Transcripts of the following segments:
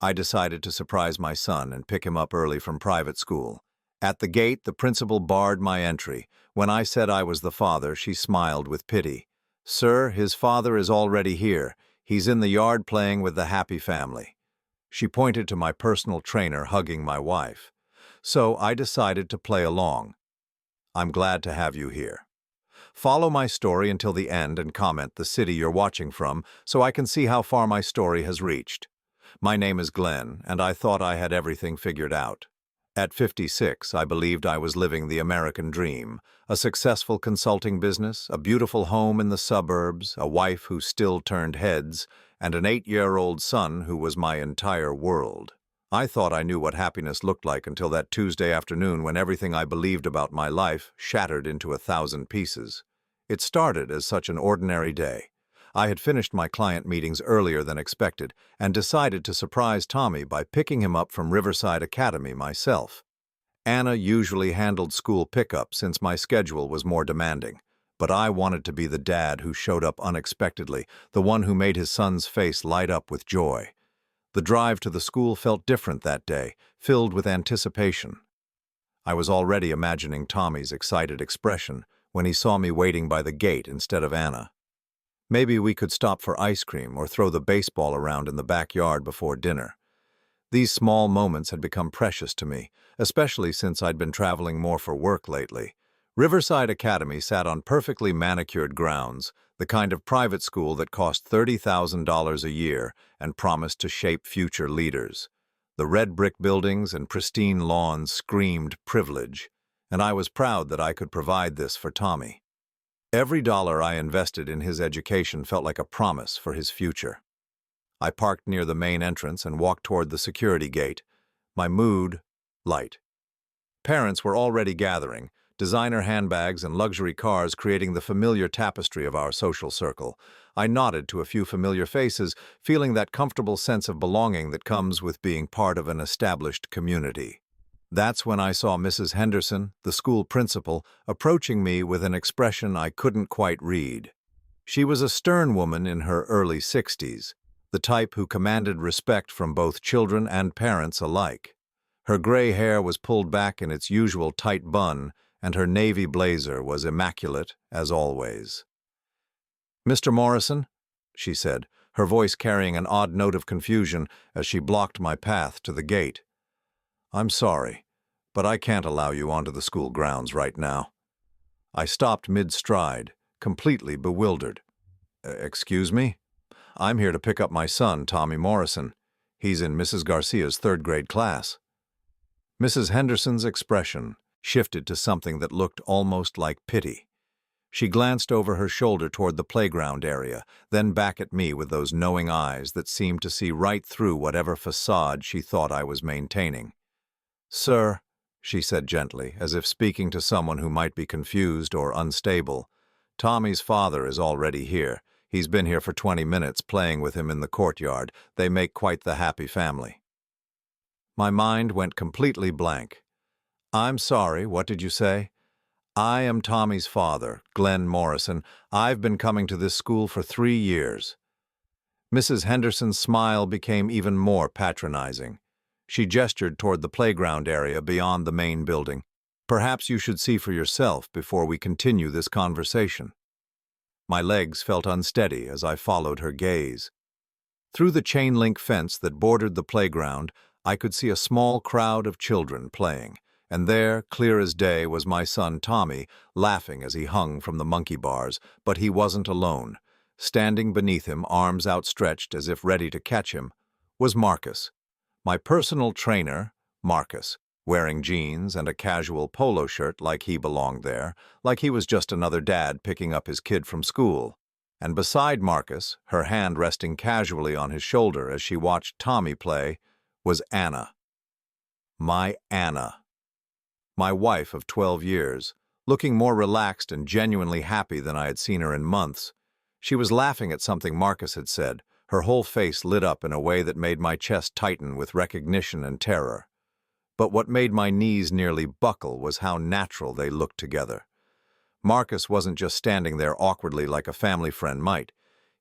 I decided to surprise my son and pick him up early from private school. At the gate, the principal barred my entry. When I said I was the father, she smiled with pity. "Sir, his father is already here. He's in the yard playing with the happy family." She pointed to my personal trainer hugging my wife. So I decided to play along. "I'm glad to have you here. Follow my story until the end and comment the city you're watching from so I can see how far my story has reached. My name is Glenn, and I thought I had everything figured out. At 56, I believed I was living the American dream, a successful consulting business, a beautiful home in the suburbs, a wife who still turned heads, and an 8-year-old son who was my entire world. I thought I knew what happiness looked like until that Tuesday afternoon when everything I believed about my life shattered into 1,000 pieces. It started as such an ordinary day. I had finished my client meetings earlier than expected and decided to surprise Tommy by picking him up from Riverside Academy myself. Anna usually handled school pickup since my schedule was more demanding, but I wanted to be the dad who showed up unexpectedly, the one who made his son's face light up with joy. The drive to the school felt different that day, filled with anticipation. I was already imagining Tommy's excited expression when he saw me waiting by the gate instead of Anna. Maybe we could stop for ice cream or throw the baseball around in the backyard before dinner. These small moments had become precious to me, especially since I'd been traveling more for work lately. Riverside Academy sat on perfectly manicured grounds, the kind of private school that cost $30,000 a year and promised to shape future leaders. The red brick buildings and pristine lawns screamed privilege, and I was proud that I could provide this for Tommy. Every dollar I invested in his education felt like a promise for his future. I parked near the main entrance and walked toward the security gate, my mood light. Parents were already gathering, designer handbags and luxury cars creating the familiar tapestry of our social circle. I nodded to a few familiar faces, feeling that comfortable sense of belonging that comes with being part of an established community. That's when I saw Mrs. Henderson, the school principal, approaching me with an expression I couldn't quite read. She was a stern woman in her early 60s, the type who commanded respect from both children and parents alike. Her gray hair was pulled back in its usual tight bun, and her navy blazer was immaculate, as always. "Mr. Morrison," she said, her voice carrying an odd note of confusion as she blocked my path to the gate. "I'm sorry, but I can't allow you onto the school grounds right now." I stopped mid-stride, completely bewildered. "Excuse me? I'm here to pick up my son, Tommy Morrison. He's in Mrs. Garcia's third-grade class." Mrs. Henderson's expression shifted to something that looked almost like pity. She glanced over her shoulder toward the playground area, then back at me with those knowing eyes that seemed to see right through whatever facade she thought I was maintaining. "Sir," she said gently, as if speaking to someone who might be confused or unstable, "Tommy's father is already here. He's been here for 20 minutes playing with him in the courtyard. They make quite the happy family." My mind went completely blank. "I'm sorry, what did you say?" "I am Tommy's father, Glenn Morrison. I've been coming to this school for 3 years." Mrs. Henderson's smile became even more patronizing. She gestured toward the playground area beyond the main building. "Perhaps you should see for yourself before we continue this conversation." My legs felt unsteady as I followed her gaze. Through the chain-link fence that bordered the playground, I could see a small crowd of children playing, and there, clear as day, was my son Tommy, laughing as he hung from the monkey bars, but he wasn't alone. Standing beneath him, arms outstretched as if ready to catch him, was Marcus. My personal trainer, Marcus, wearing jeans and a casual polo shirt like he belonged there, like he was just another dad picking up his kid from school. And beside Marcus, her hand resting casually on his shoulder as she watched Tommy play, was Anna. My Anna. My wife of 12 years, looking more relaxed and genuinely happy than I had seen her in months. She was laughing at something Marcus had said, her whole face lit up in a way that made my chest tighten with recognition and terror. But what made my knees nearly buckle was how natural they looked together. Marcus wasn't just standing there awkwardly like a family friend might.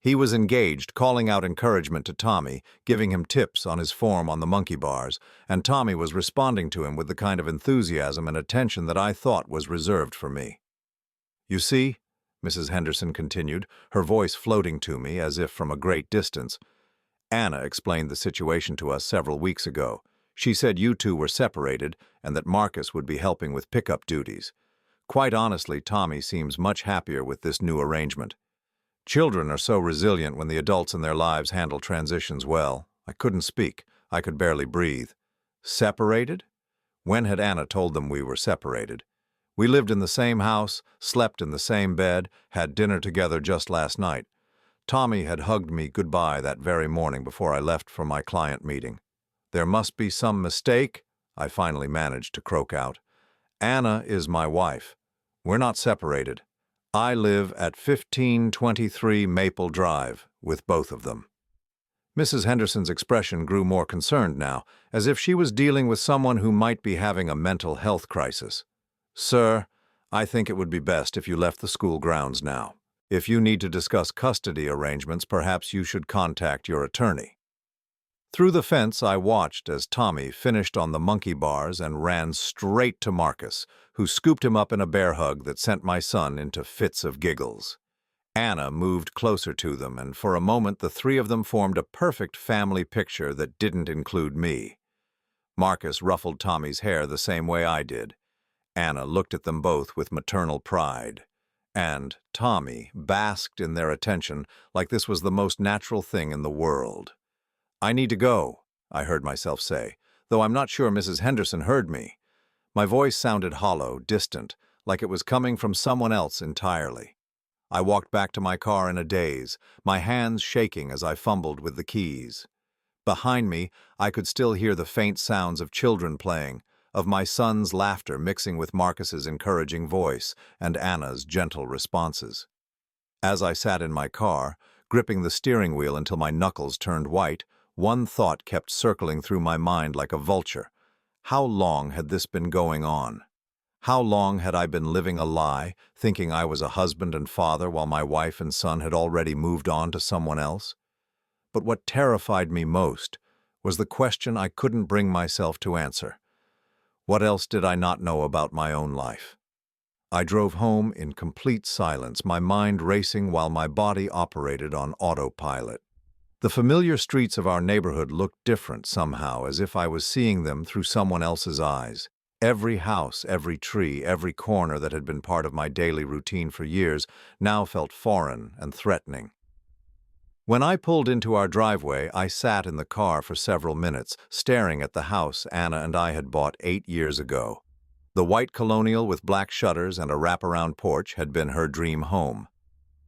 He was engaged, calling out encouragement to Tommy, giving him tips on his form on the monkey bars, and Tommy was responding to him with the kind of enthusiasm and attention that I thought was reserved for me. "You see," Mrs. Henderson continued, her voice floating to me as if from a great distance, "Anna explained the situation to us several weeks ago. She said you two were separated and that Marcus would be helping with pickup duties. Quite honestly, Tommy seems much happier with this new arrangement. Children are so resilient when the adults in their lives handle transitions well. I couldn't speak. I could barely breathe. Separated? When had Anna told them we were separated? We lived in the same house, slept in the same bed, had dinner together just last night. Tommy had hugged me goodbye that very morning before I left for my client meeting. There must be some mistake, I finally managed to croak out. Anna is my wife. We're not separated. I live at 1523 Maple Drive with both of them." Mrs. Henderson's expression grew more concerned now, as if she was dealing with someone who might be having a mental health crisis. "Sir, I think it would be best if you left the school grounds now. If you need to discuss custody arrangements, perhaps you should contact your attorney." Through the fence, I watched as Tommy finished on the monkey bars and ran straight to Marcus, who scooped him up in a bear hug that sent my son into fits of giggles. Anna moved closer to them, and for a moment the three of them formed a perfect family picture that didn't include me. Marcus ruffled Tommy's hair the same way I did. Anna looked at them both with maternal pride. And Tommy basked in their attention like this was the most natural thing in the world. "I need to go," I heard myself say, though I'm not sure Mrs. Henderson heard me. My voice sounded hollow, distant, like it was coming from someone else entirely. I walked back to my car in a daze, my hands shaking as I fumbled with the keys. Behind me, I could still hear the faint sounds of children playing, of my son's laughter mixing with Marcus's encouraging voice and Anna's gentle responses. As I sat in my car, gripping the steering wheel until my knuckles turned white, one thought kept circling through my mind like a vulture. How long had this been going on? How long had I been living a lie, thinking I was a husband and father while my wife and son had already moved on to someone else? But what terrified me most was the question I couldn't bring myself to answer. What else did I not know about my own life? I drove home in complete silence, my mind racing while my body operated on autopilot. The familiar streets of our neighborhood looked different somehow, as if I was seeing them through someone else's eyes. Every house, every tree, every corner that had been part of my daily routine for years now felt foreign and threatening. When I pulled into our driveway, I sat in the car for several minutes, staring at the house Anna and I had bought 8 years ago. The white colonial with black shutters and a wraparound porch had been her dream home.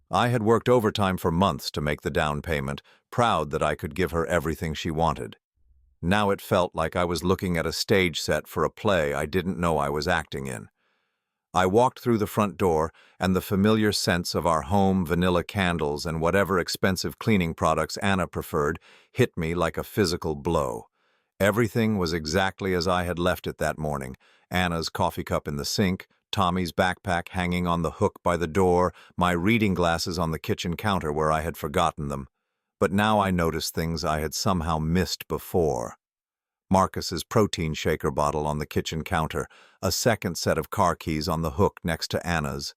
I had worked overtime for months to make the down payment, proud that I could give her everything she wanted. Now it felt like I was looking at a stage set for a play I didn't know I was acting in. I walked through the front door, and the familiar scents of our home vanilla candles and whatever expensive cleaning products Anna preferred hit me like a physical blow. Everything was exactly as I had left it that morning. Anna's coffee cup in the sink, Tommy's backpack hanging on the hook by the door, my reading glasses on the kitchen counter where I had forgotten them. But now I noticed things I had somehow missed before. Marcus's protein shaker bottle on the kitchen counter, a second set of car keys on the hook next to Anna's,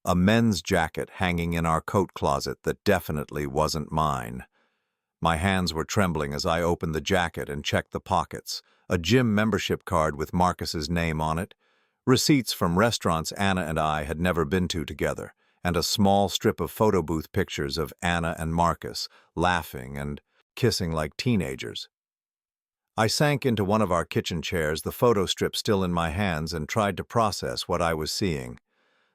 a men's jacket hanging in our coat closet that definitely wasn't mine. My hands were trembling as I opened the jacket and checked the pockets, a gym membership card with Marcus's name on it, receipts from restaurants Anna and I had never been to together, and a small strip of photo booth pictures of Anna and Marcus, laughing and kissing like teenagers. I sank into one of our kitchen chairs, the photo strip still in my hands, and tried to process what I was seeing.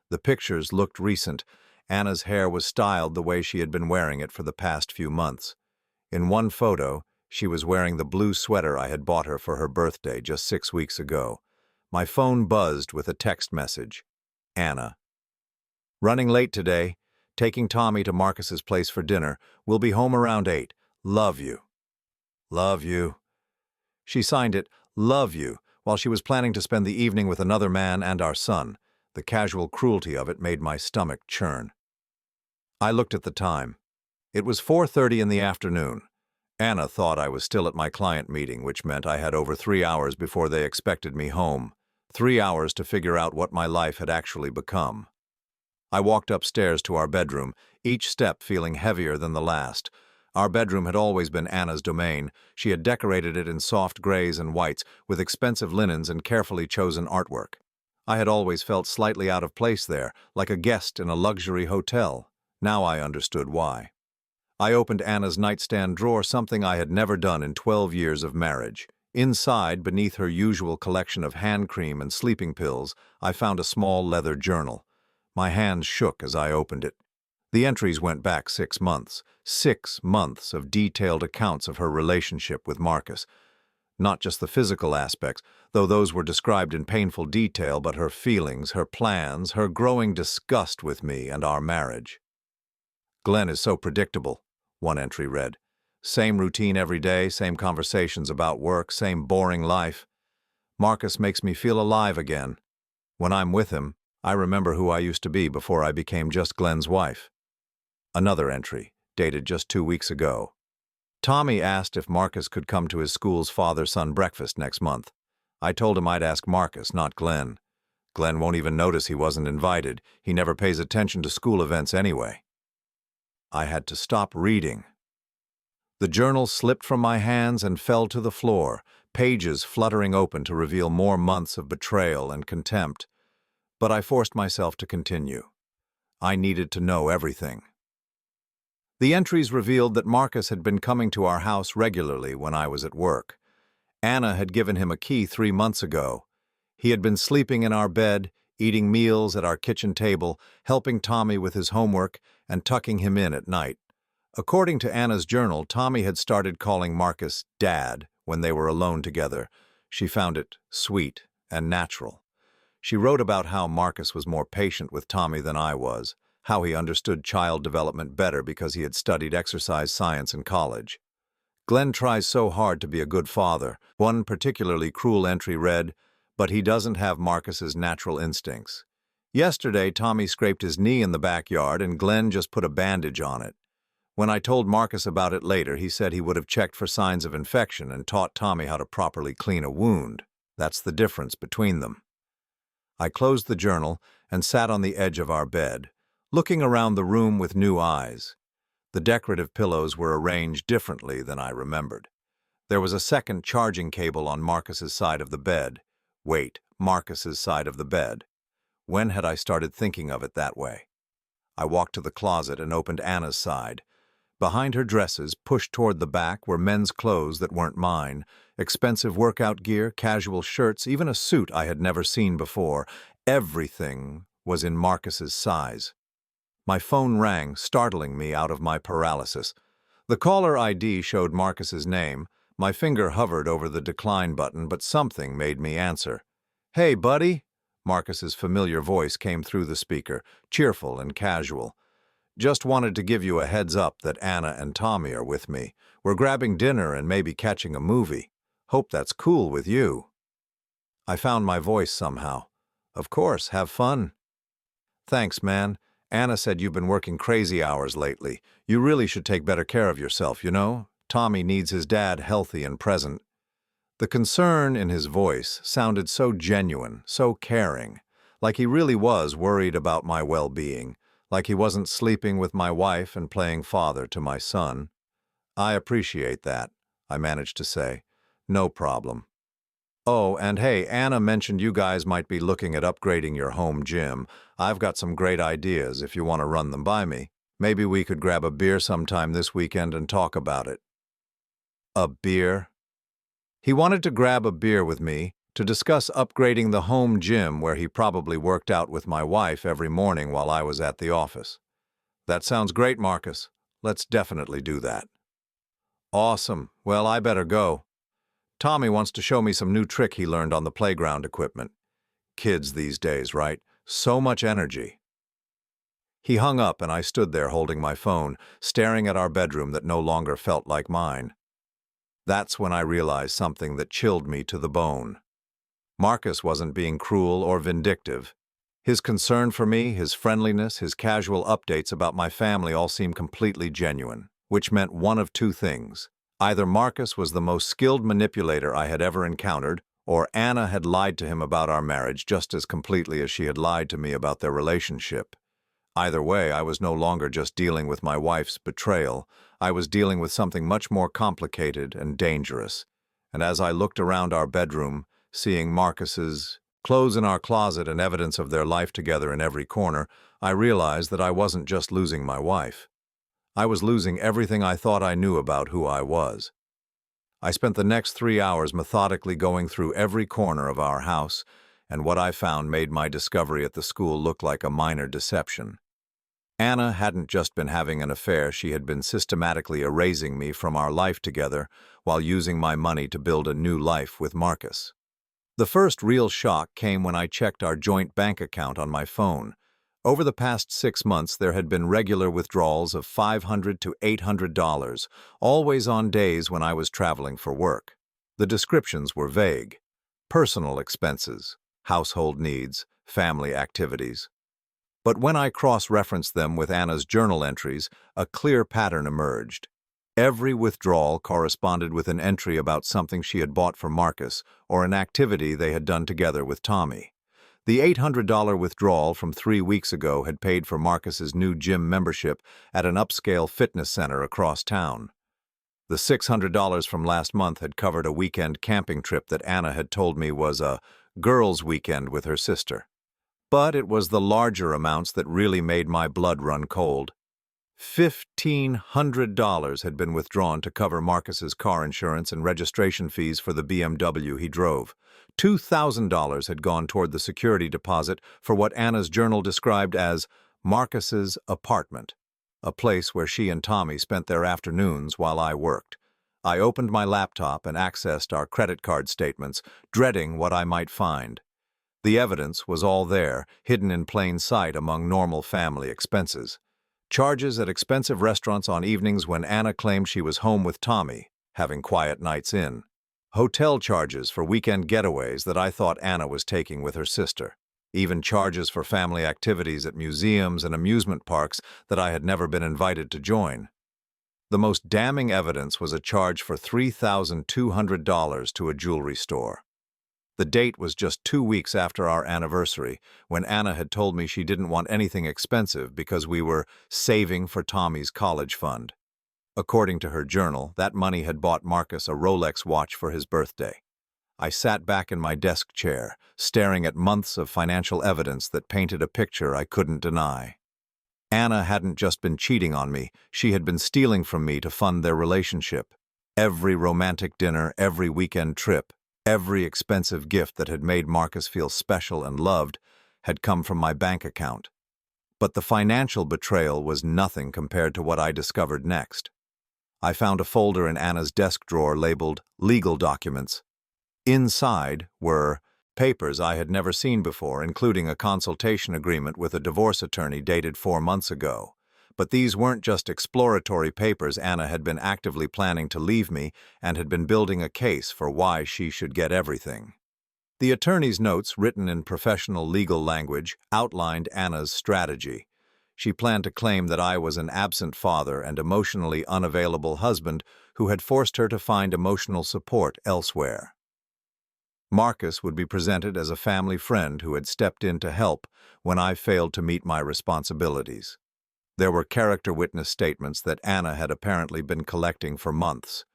The pictures looked recent. Anna's hair was styled the way she had been wearing it for the past few months. In one photo, she was wearing the blue sweater I had bought her for her birthday just 6 weeks ago. My phone buzzed with a text message. Anna. "Running late today. Taking Tommy to Marcus's place for dinner. We'll be home around 8. Love you." Love you. She signed it, "Love you," while she was planning to spend the evening with another man and our son. The casual cruelty of it made my stomach churn. I looked at the time. It was 4:30 in the afternoon. Anna thought I was still at my client meeting, which meant I had over 3 hours before they expected me home. 3 hours to figure out what my life had actually become. I walked upstairs to our bedroom, each step feeling heavier than the last. Our bedroom had always been Anna's domain. She had decorated it in soft grays and whites, with expensive linens and carefully chosen artwork. I had always felt slightly out of place there, like a guest in a luxury hotel. Now I understood why. I opened Anna's nightstand drawer, something I had never done in 12 years of marriage. Inside, beneath her usual collection of hand cream and sleeping pills, I found a small leather journal. My hands shook as I opened it. The entries went back 6 months. 6 months of detailed accounts of her relationship with Marcus. Not just the physical aspects, though those were described in painful detail, but her feelings, her plans, her growing disgust with me and our marriage. "Glenn is so predictable," one entry read. "Same routine every day, same conversations about work, same boring life. Marcus makes me feel alive again. When I'm with him, I remember who I used to be before I became just Glenn's wife." Another entry, dated just 2 weeks ago. "Tommy asked if Marcus could come to his school's father-son breakfast next month. I told him I'd ask Marcus, not Glenn. Glenn won't even notice he wasn't invited. He never pays attention to school events anyway." I had to stop reading. The journal slipped from my hands and fell to the floor, pages fluttering open to reveal more months of betrayal and contempt. But I forced myself to continue. I needed to know everything. The entries revealed that Marcus had been coming to our house regularly when I was at work. Anna had given him a key 3 months ago. He had been sleeping in our bed, eating meals at our kitchen table, helping Tommy with his homework, and tucking him in at night. According to Anna's journal, Tommy had started calling Marcus Dad when they were alone together. She found it sweet and natural. She wrote about how Marcus was more patient with Tommy than I was, how he understood child development better because he had studied exercise science in college. "Glenn tries so hard to be a good father." One particularly cruel entry read, "But he doesn't have Marcus's natural instincts. Yesterday, Tommy scraped his knee in the backyard and Glenn just put a bandage on it. When I told Marcus about it later, he said he would have checked for signs of infection and taught Tommy how to properly clean a wound. That's the difference between them." I closed the journal and sat on the edge of our bed, looking around the room with new eyes. The decorative pillows were arranged differently than I remembered. There was a second charging cable on Marcus's side of the bed. Wait, Marcus's side of the bed. When had I started thinking of it that way? I walked to the closet and opened Anna's side. Behind her dresses, pushed toward the back, were men's clothes that weren't mine. Expensive workout gear, casual shirts, even a suit I had never seen before. Everything was in Marcus's size. My phone rang, startling me out of my paralysis. The caller ID showed Marcus's name. My finger hovered over the decline button, but something made me answer. "Hey, buddy." Marcus's familiar voice came through the speaker, cheerful and casual. "Just wanted to give you a heads up that Anna and Tommy are with me. We're grabbing dinner and maybe catching a movie. Hope that's cool with you." I found my voice somehow. "Of course, have fun." "Thanks, man. Anna said you've been working crazy hours lately. You really should take better care of yourself, you know? Tommy needs his dad healthy and present." The concern in his voice sounded so genuine, so caring, like he really was worried about my well-being, like he wasn't sleeping with my wife and playing father to my son. "I appreciate that," I managed to say. "No problem. Oh, and hey, Anna mentioned you guys might be looking at upgrading your home gym. I've got some great ideas if you want to run them by me. Maybe we could grab a beer sometime this weekend and talk about it." A beer? He wanted to grab a beer with me to discuss upgrading the home gym where he probably worked out with my wife every morning while I was at the office. "That sounds great, Marcus. Let's definitely do that." "Awesome. Well, I better go. Tommy wants to show me some new trick he learned on the playground equipment. Kids these days, right? So much energy." He hung up and I stood there holding my phone, staring at our bedroom that no longer felt like mine. That's when I realized something that chilled me to the bone. Marcus wasn't being cruel or vindictive. His concern for me, his friendliness, his casual updates about my family all seemed completely genuine, which meant one of two things. Either Marcus was the most skilled manipulator I had ever encountered, or Anna had lied to him about our marriage just as completely as she had lied to me about their relationship. Either way, I was no longer just dealing with my wife's betrayal. I was dealing with something much more complicated and dangerous. And as I looked around our bedroom, seeing Marcus's clothes in our closet and evidence of their life together in every corner, I realized that I wasn't just losing my wife. I was losing everything I thought I knew about who I was. I spent the next 3 hours methodically going through every corner of our house, and what I found made my discovery at the school look like a minor deception. Anna hadn't just been having an affair, she had been systematically erasing me from our life together while using my money to build a new life with Marcus. The first real shock came when I checked our joint bank account on my phone. Over the past 6 months, there had been regular withdrawals of $500 to $800, always on days when I was traveling for work. The descriptions were vague. Personal expenses, household needs, family activities. But when I cross-referenced them with Anna's journal entries, a clear pattern emerged. Every withdrawal corresponded with an entry about something she had bought for Marcus or an activity they had done together with Tommy. The $800 withdrawal from 3 weeks ago had paid for Marcus's new gym membership at an upscale fitness center across town. The $600 from last month had covered a weekend camping trip that Anna had told me was a girls' weekend with her sister. But it was the larger amounts that really made my blood run cold. $1,500 had been withdrawn to cover Marcus's car insurance and registration fees for the BMW he drove. $2,000 had gone toward the security deposit for what Anna's journal described as Marcus's apartment, a place where she and Tommy spent their afternoons while I worked. I opened my laptop and accessed our credit card statements, dreading what I might find. The evidence was all there, hidden in plain sight among normal family expenses. Charges at expensive restaurants on evenings when Anna claimed she was home with Tommy, having quiet nights in. Hotel charges for weekend getaways that I thought Anna was taking with her sister. Even charges for family activities at museums and amusement parks that I had never been invited to join. The most damning evidence was a charge for $3,200 to a jewelry store. The date was just 2 weeks after our anniversary, when Anna had told me she didn't want anything expensive because we were saving for Tommy's college fund. According to her journal, that money had bought Marcus a Rolex watch for his birthday. I sat back in my desk chair, staring at months of financial evidence that painted a picture I couldn't deny. Anna hadn't just been cheating on me, she had been stealing from me to fund their relationship. Every romantic dinner, every weekend trip, every expensive gift that had made Marcus feel special and loved had come from my bank account. But the financial betrayal was nothing compared to what I discovered next. I found a folder in Anna's desk drawer labeled Legal Documents. Inside were papers I had never seen before, including a consultation agreement with a divorce attorney dated 4 months ago. But these weren't just exploratory papers. Anna had been actively planning to leave me and had been building a case for why she should get everything. The attorney's notes, written in professional legal language, outlined Anna's strategy. She planned to claim that I was an absent father and emotionally unavailable husband who had forced her to find emotional support elsewhere. Marcus would be presented as a family friend who had stepped in to help when I failed to meet my responsibilities. There were character witness statements that Anna had apparently been collecting for months.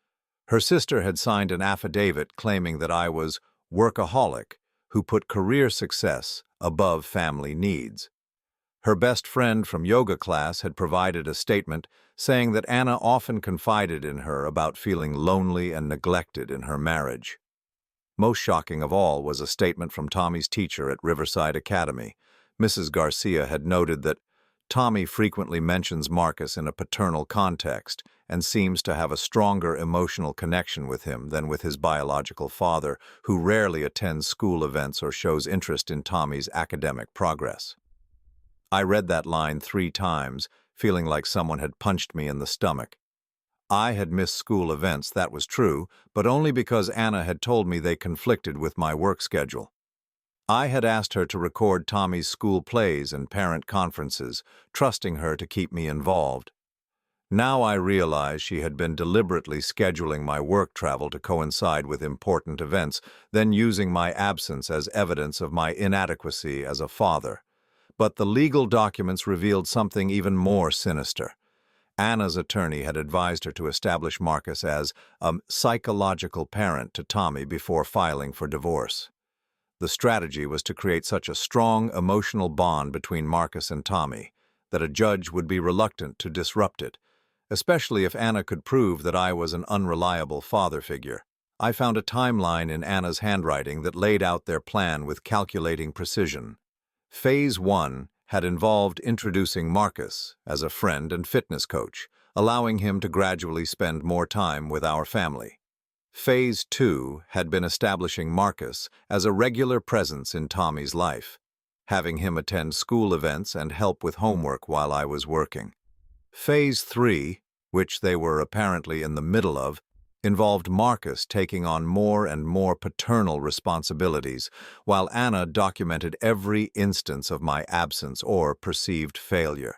Her sister had signed an affidavit claiming that I was workaholic who put career success above family needs. Her best friend from yoga class had provided a statement saying that Anna often confided in her about feeling lonely and neglected in her marriage. Most shocking of all was a statement from Tommy's teacher at Riverside Academy. Mrs. Garcia had noted that Tommy frequently mentions Marcus in a paternal context and seems to have a stronger emotional connection with him than with his biological father, who rarely attends school events or shows interest in Tommy's academic progress. I read that line 3 times, feeling like someone had punched me in the stomach. I had missed school events, that was true, but only because Anna had told me they conflicted with my work schedule. I had asked her to record Tommy's school plays and parent conferences, trusting her to keep me involved. Now I realized she had been deliberately scheduling my work travel to coincide with important events, then using my absence as evidence of my inadequacy as a father. But the legal documents revealed something even more sinister. Anna's attorney had advised her to establish Marcus as a psychological parent to Tommy before filing for divorce. The strategy was to create such a strong emotional bond between Marcus and Tommy that a judge would be reluctant to disrupt it, especially if Anna could prove that I was an unreliable father figure. I found a timeline in Anna's handwriting that laid out their plan with calculating precision. Phase 1 had involved introducing Marcus as a friend and fitness coach, allowing him to gradually spend more time with our family. Phase 2 had been establishing Marcus as a regular presence in Tommy's life, having him attend school events and help with homework while I was working. Phase 3, which they were apparently in the middle of, involved Marcus taking on more and more paternal responsibilities, while Anna documented every instance of my absence or perceived failure.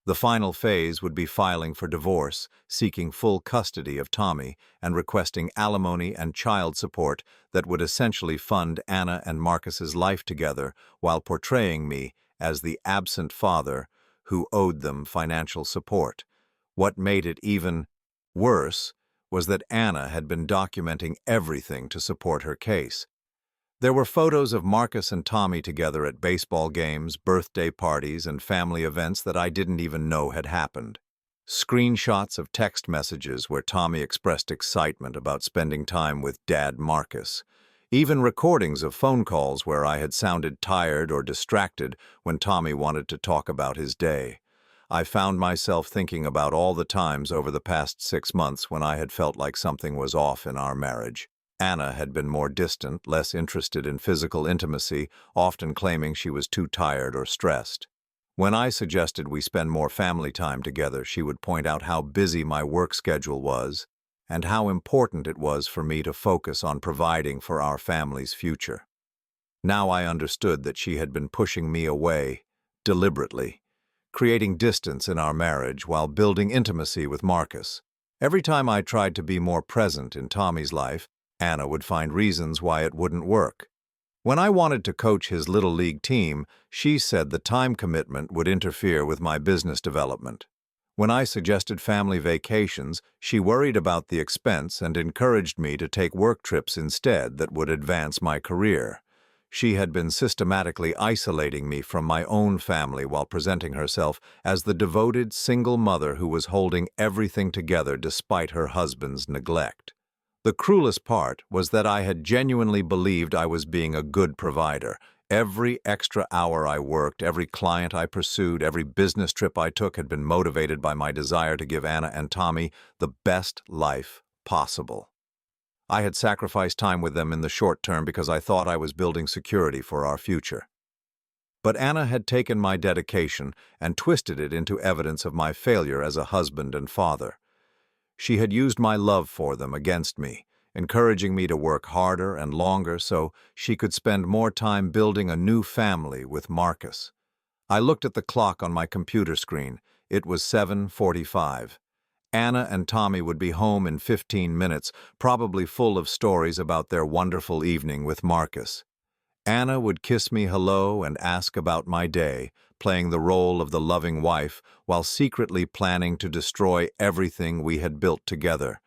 The final phase would be filing for divorce, seeking full custody of Tommy, and requesting alimony and child support that would essentially fund Anna and Marcus's life together while portraying me as the absent father who owed them financial support. What made it even worse was that Anna had been documenting everything to support her case. There were photos of Marcus and Tommy together at baseball games, birthday parties, and family events that I didn't even know had happened. Screenshots of text messages where Tommy expressed excitement about spending time with Dad Marcus. Even recordings of phone calls where I had sounded tired or distracted when Tommy wanted to talk about his day. I found myself thinking about all the times over the past 6 months when I had felt like something was off in our marriage. Anna had been more distant, less interested in physical intimacy, often claiming she was too tired or stressed. When I suggested we spend more family time together, she would point out how busy my work schedule was and how important it was for me to focus on providing for our family's future. Now I understood that she had been pushing me away, deliberately, creating distance in our marriage while building intimacy with Marcus. Every time I tried to be more present in Tommy's life, Anna would find reasons why it wouldn't work. When I wanted to coach his little league team, she said the time commitment would interfere with my business development. When I suggested family vacations, she worried about the expense and encouraged me to take work trips instead that would advance my career. She had been systematically isolating me from my own family while presenting herself as the devoted single mother who was holding everything together despite her husband's neglect. The cruelest part was that I had genuinely believed I was being a good provider. Every extra hour I worked, every client I pursued, every business trip I took had been motivated by my desire to give Anna and Tommy the best life possible. I had sacrificed time with them in the short term because I thought I was building security for our future. But Anna had taken my dedication and twisted it into evidence of my failure as a husband and father. She had used my love for them against me, encouraging me to work harder and longer so she could spend more time building a new family with Marcus. I looked at the clock on my computer screen. It was 7:45. Anna and Tommy would be home in 15 minutes, probably full of stories about their wonderful evening with Marcus. Anna would kiss me hello and ask about my day, playing the role of the loving wife while secretly planning to destroy everything we had built together.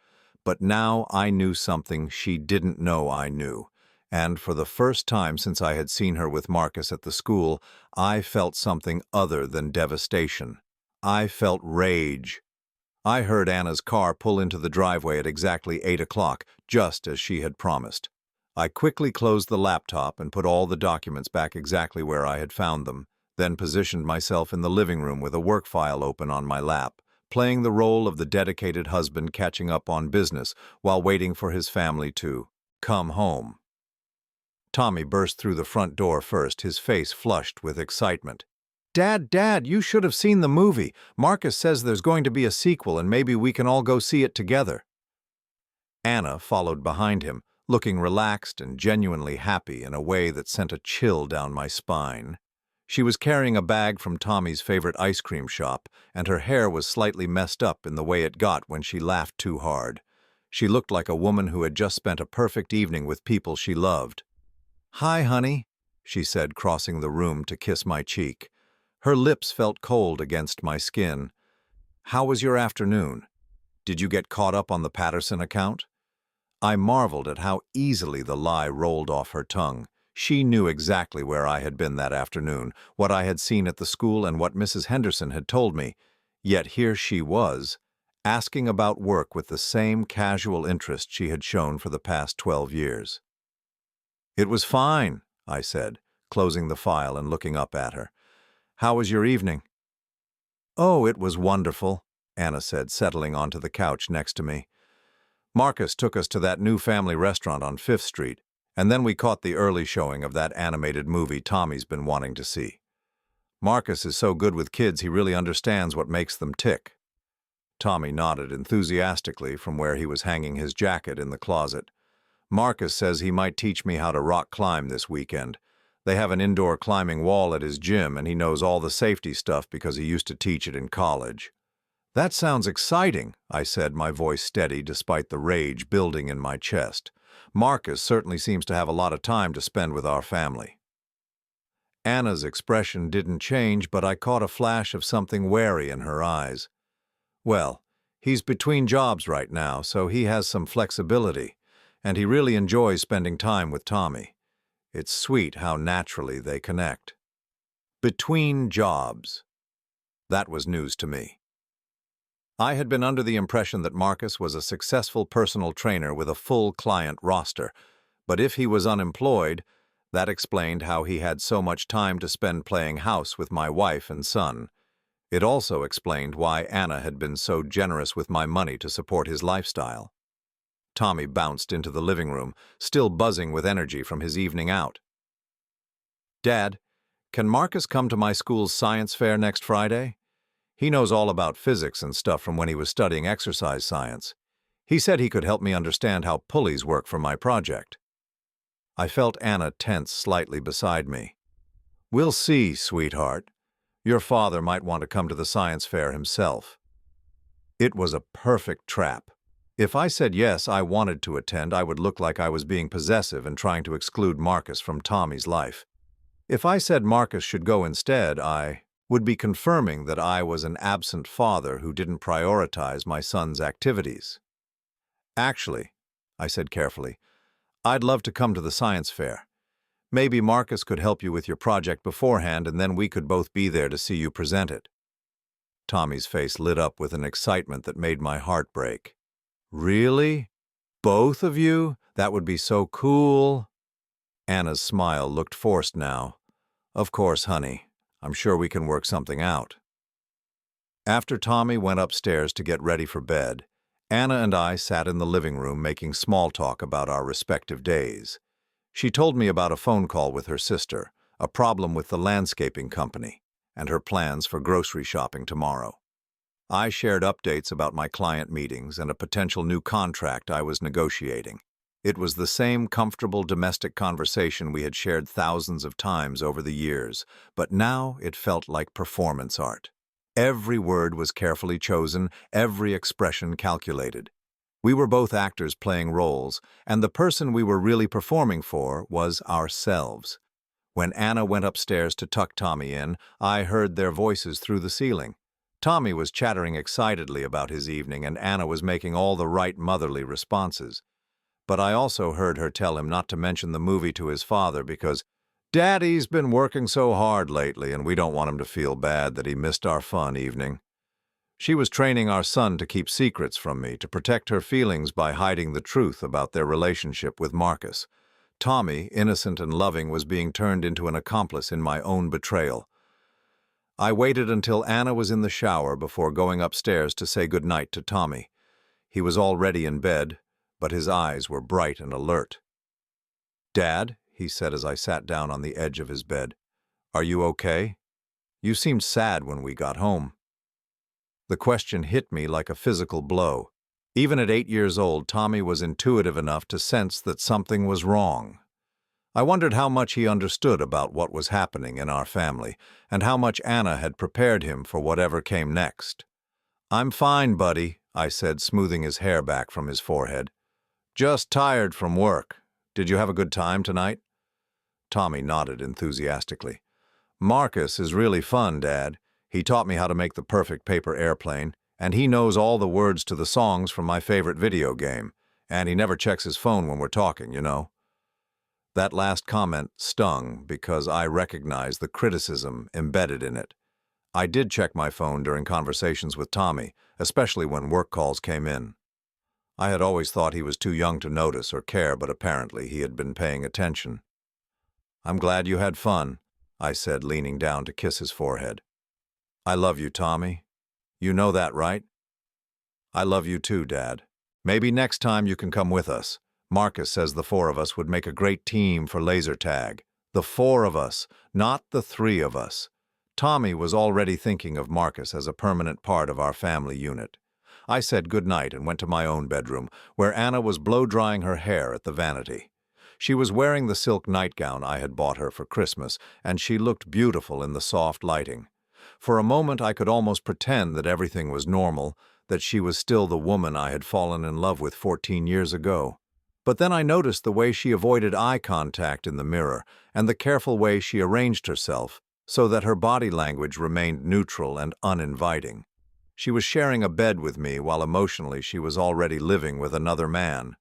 But now I knew something she didn't know I knew, and for the first time since I had seen her with Marcus at the school, I felt something other than devastation. I felt rage. I heard Anna's car pull into the driveway at exactly 8 o'clock, just as she had promised. I quickly closed the laptop and put all the documents back exactly where I had found them, then positioned myself in the living room with a work file open on my lap, playing the role of the dedicated husband catching up on business while waiting for his family to come home. Tommy burst through the front door first, his face flushed with excitement. Dad, you should have seen the movie. Marcus says there's going to be a sequel and maybe we can all go see it together." Anna followed behind him, looking relaxed and genuinely happy in a way that sent a chill down my spine. She was carrying a bag from Tommy's favorite ice cream shop, and her hair was slightly messed up in the way it got when she laughed too hard. She looked like a woman who had just spent a perfect evening with people she loved. "Hi, honey," she said, crossing the room to kiss my cheek. Her lips felt cold against my skin. "How was your afternoon? Did you get caught up on the Patterson account?" I marveled at how easily the lie rolled off her tongue. She knew exactly where I had been that afternoon, what I had seen at the school and what Mrs. Henderson had told me. Yet here she was, asking about work with the same casual interest she had shown for the past 12 years. "It was fine," I said, closing the file and looking up at her. "How was your evening?" "Oh, it was wonderful," Anna said, settling onto the couch next to me. "Marcus took us to that new family restaurant on 5th Street, and then we caught the early showing of that animated movie Tommy's been wanting to see. Marcus is so good with kids, he really understands what makes them tick." Tommy nodded enthusiastically from where he was hanging his jacket in the closet. "Marcus says he might teach me how to rock climb this weekend. They have an indoor climbing wall at his gym, and he knows all the safety stuff because he used to teach it in college." "That sounds exciting," I said, my voice steady despite the rage building in my chest. "Marcus certainly seems to have a lot of time to spend with our family." Anna's expression didn't change, but I caught a flash of something wary in her eyes. "Well, he's between jobs right now, so he has some flexibility, and he really enjoys spending time with Tommy. It's sweet how naturally they connect." Between jobs. That was news to me. I had been under the impression that Marcus was a successful personal trainer with a full client roster, but if he was unemployed, that explained how he had so much time to spend playing house with my wife and son. It also explained why Anna had been so generous with my money to support his lifestyle. Tommy bounced into the living room, still buzzing with energy from his evening out. "Dad, can Marcus come to my school's science fair next Friday? He knows all about physics and stuff from when he was studying exercise science. He said he could help me understand how pulleys work for my project." I felt Anna tense slightly beside me. "We'll see, sweetheart. Your father might want to come to the science fair himself." It was a perfect trap. If I said yes, I wanted to attend, I would look like I was being possessive and trying to exclude Marcus from Tommy's life. If I said Marcus should go instead, I would be confirming that I was an absent father who didn't prioritize my son's activities. "Actually," I said carefully, "I'd love to come to the science fair. Maybe Marcus could help you with your project beforehand, and then we could both be there to see you present it." Tommy's face lit up with an excitement that made my heart break. "Really? Both of you? That would be so cool." Anna's smile looked forced now. "Of course, honey. I'm sure we can work something out." After Tommy went upstairs to get ready for bed, Anna and I sat in the living room making small talk about our respective days. She told me about a phone call with her sister, a problem with the landscaping company, and her plans for grocery shopping tomorrow. I shared updates about my client meetings and a potential new contract I was negotiating. It was the same comfortable domestic conversation we had shared thousands of times over the years, but now it felt like performance art. Every word was carefully chosen, every expression calculated. We were both actors playing roles, and the person we were really performing for was ourselves. When Anna went upstairs to tuck Tommy in, I heard their voices through the ceiling. Tommy was chattering excitedly about his evening, and Anna was making all the right motherly responses. But I also heard her tell him not to mention the movie to his father because Daddy's been working so hard lately and we don't want him to feel bad that he missed our fun evening. She was training our son to keep secrets from me, to protect her feelings by hiding the truth about their relationship with Marcus. Tommy, innocent and loving, was being turned into an accomplice in my own betrayal. I waited until Anna was in the shower before going upstairs to say goodnight to Tommy. He was already in bed, but his eyes were bright and alert. "Dad," he said as I sat down on the edge of his bed, "are you okay? You seemed sad when we got home." The question hit me like a physical blow. Even at 8 years old, Tommy was intuitive enough to sense that something was wrong. I wondered how much he understood about what was happening in our family, and how much Anna had prepared him for whatever came next. "I'm fine, buddy," I said, smoothing his hair back from his forehead. "Just tired from work. Did you have a good time tonight?" Tommy nodded enthusiastically. "Marcus is really fun, Dad. He taught me how to make the perfect paper airplane, and he knows all the words to the songs from my favorite video game, and he never checks his phone when we're talking, you know." That last comment stung because I recognized the criticism embedded in it. I did check my phone during conversations with Tommy, especially when work calls came in. I had always thought he was too young to notice or care, but apparently he had been paying attention. "I'm glad you had fun," I said, leaning down to kiss his forehead. "I love you, Tommy. You know that, right?" "I love you too, Dad. Maybe next time you can come with us. Marcus says the 4 of us would make a great team for laser tag. The 4 of us, not the 3 of us." Tommy was already thinking of Marcus as a permanent part of our family unit. I said goodnight and went to my own bedroom, where Anna was blow-drying her hair at the vanity. She was wearing the silk nightgown I had bought her for Christmas, and she looked beautiful in the soft lighting. For a moment I could almost pretend that everything was normal, that she was still the woman I had fallen in love with 14 years ago. But then I noticed the way she avoided eye contact in the mirror, and the careful way she arranged herself, so that her body language remained neutral and uninviting. She was sharing a bed with me while emotionally she was already living with another man.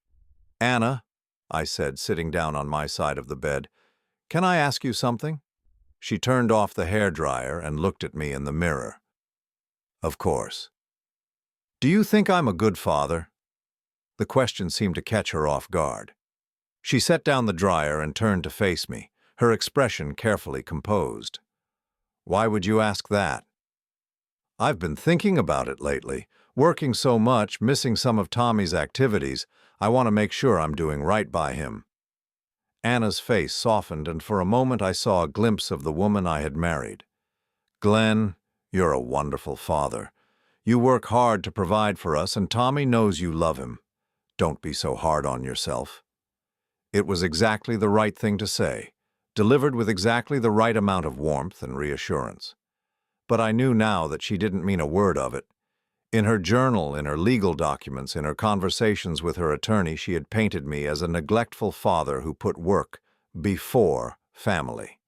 "Anna," I said, sitting down on my side of the bed, "can I ask you something?" She turned off the hairdryer and looked at me in the mirror. "Of course." "Do you think I'm a good father?" The question seemed to catch her off guard. She set down the dryer and turned to face me, her expression carefully composed. "Why would you ask that?" "I've been thinking about it lately. Working so much, missing some of Tommy's activities. I want to make sure I'm doing right by him." Anna's face softened, and for a moment I saw a glimpse of the woman I had married. "Glenn, you're a wonderful father. You work hard to provide for us, and Tommy knows you love him. Don't be so hard on yourself." It was exactly the right thing to say, delivered with exactly the right amount of warmth and reassurance. But I knew now that she didn't mean a word of it. In her journal, in her legal documents, in her conversations with her attorney, she had painted me as a neglectful father who put work before family.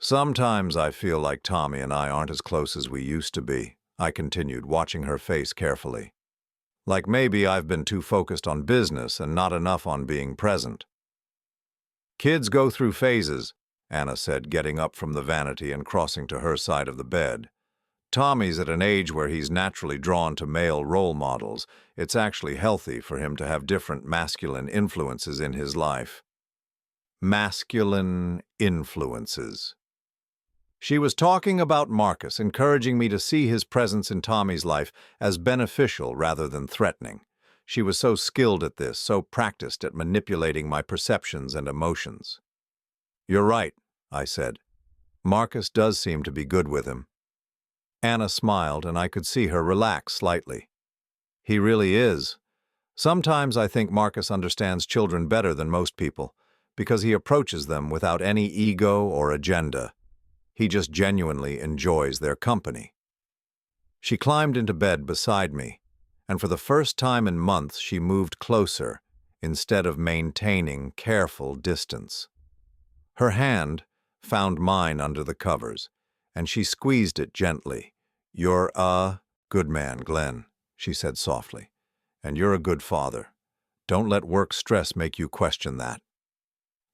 "Sometimes I feel like Tommy and I aren't as close as we used to be," I continued, watching her face carefully. "Like maybe I've been too focused on business and not enough on being present." "Kids go through phases," Anna said, getting up from the vanity and crossing to her side of the bed. "Tommy's at an age where he's naturally drawn to male role models. It's actually healthy for him to have different masculine influences in his life." Masculine influences. She was talking about Marcus, encouraging me to see his presence in Tommy's life as beneficial rather than threatening. She was so skilled at this, so practiced at manipulating my perceptions and emotions. "You're right," I said. "Marcus does seem to be good with him." Anna smiled, and I could see her relax slightly. "He really is. Sometimes I think Marcus understands children better than most people, because he approaches them without any ego or agenda. He just genuinely enjoys their company." She climbed into bed beside me, and for the first time in months she moved closer, instead of maintaining careful distance. Her hand found mine under the covers, and she squeezed it gently. "You're a good man, Glenn," she said softly, "and you're a good father. Don't let work stress make you question that."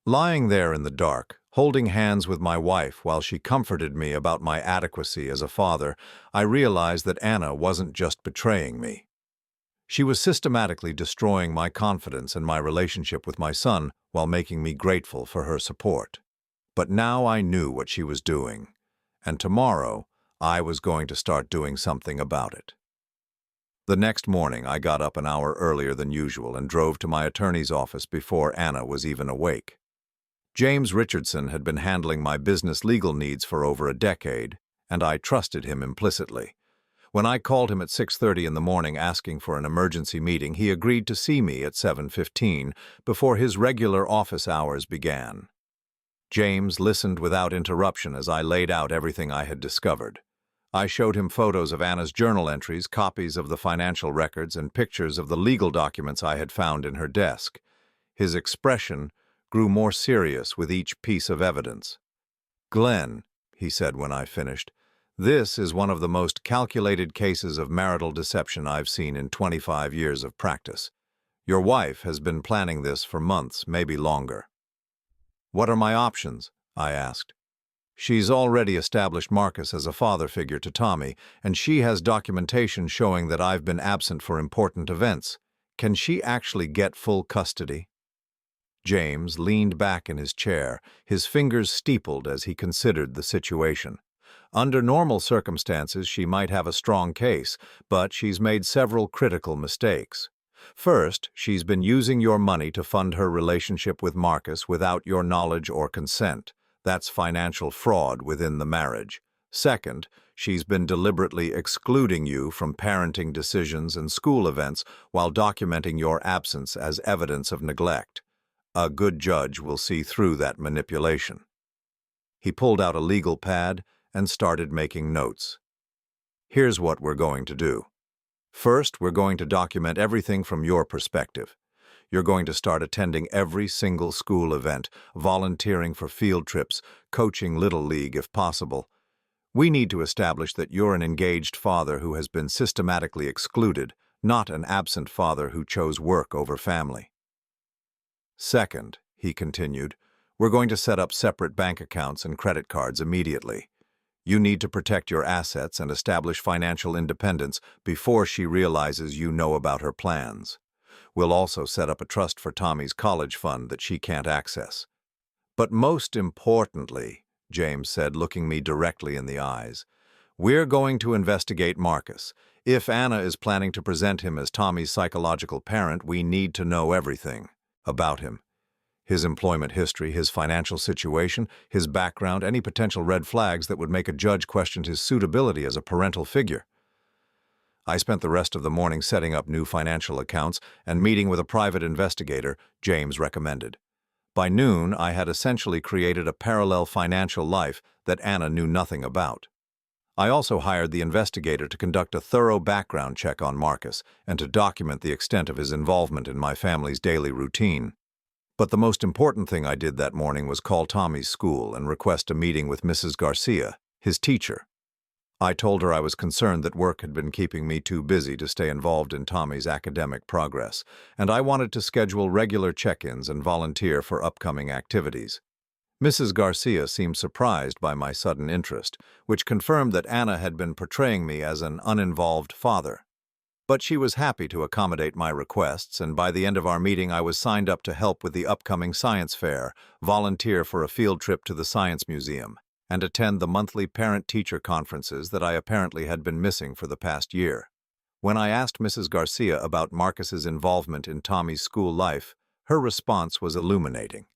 Lying there in the dark, holding hands with my wife while she comforted me about my adequacy as a father, I realized that Anna wasn't just betraying me. She was systematically destroying my confidence in my relationship with my son while making me grateful for her support. But now I knew what she was doing, and tomorrow I was going to start doing something about it. The next morning I got up an hour earlier than usual and drove to my attorney's office before Anna was even awake. James Richardson had been handling my business legal needs for over a decade, and I trusted him implicitly. When I called him at 6:30 in the morning asking for an emergency meeting, he agreed to see me at 7:15 before his regular office hours began. James listened without interruption as I laid out everything I had discovered. I showed him photos of Anna's journal entries, copies of the financial records, and pictures of the legal documents I had found in her desk. His expression grew more serious with each piece of evidence. "Glenn," he said when I finished, "this is one of the most calculated cases of marital deception I've seen in 25 years of practice. Your wife has been planning this for months, maybe longer." "What are my options?" I asked. "She's already established Marcus as a father figure to Tommy, and she has documentation showing that I've been absent for important events. Can she actually get full custody?" James leaned back in his chair, his fingers steepled as he considered the situation. "Under normal circumstances, she might have a strong case, but she's made several critical mistakes. First, she's been using your money to fund her relationship with Marcus without your knowledge or consent. That's financial fraud within the marriage. Second, she's been deliberately excluding you from parenting decisions and school events while documenting your absence as evidence of neglect. A good judge will see through that manipulation." He pulled out a legal pad and started making notes. "Here's what we're going to do. First, we're going to document everything from your perspective. You're going to start attending every single school event, volunteering for field trips, coaching Little League if possible. We need to establish that you're an engaged father who has been systematically excluded, not an absent father who chose work over family. Second," he continued, "we're going to set up separate bank accounts and credit cards immediately. You need to protect your assets and establish financial independence before she realizes you know about her plans. We'll also set up a trust for Tommy's college fund that she can't access. But most importantly," James said, looking me directly in the eyes, "we're going to investigate Marcus. If Anna is planning to present him as Tommy's psychological parent, we need to know everything about him. His employment history, his financial situation, his background, any potential red flags that would make a judge question his suitability as a parental figure." I spent the rest of the morning setting up new financial accounts and meeting with a private investigator James recommended. By noon, I had essentially created a parallel financial life that Anna knew nothing about. I also hired the investigator to conduct a thorough background check on Marcus and to document the extent of his involvement in my family's daily routine. But the most important thing I did that morning was call Tommy's school and request a meeting with Mrs. Garcia, his teacher. I told her I was concerned that work had been keeping me too busy to stay involved in Tommy's academic progress, and I wanted to schedule regular check-ins and volunteer for upcoming activities. Mrs. Garcia seemed surprised by my sudden interest, which confirmed that Anna had been portraying me as an uninvolved father. But she was happy to accommodate my requests, and by the end of our meeting I was signed up to help with the upcoming science fair, volunteer for a field trip to the Science Museum, and attend the monthly parent-teacher conferences that I apparently had been missing for the past year. When I asked Mrs. Garcia about Marcus's involvement in Tommy's school life, her response was illuminating.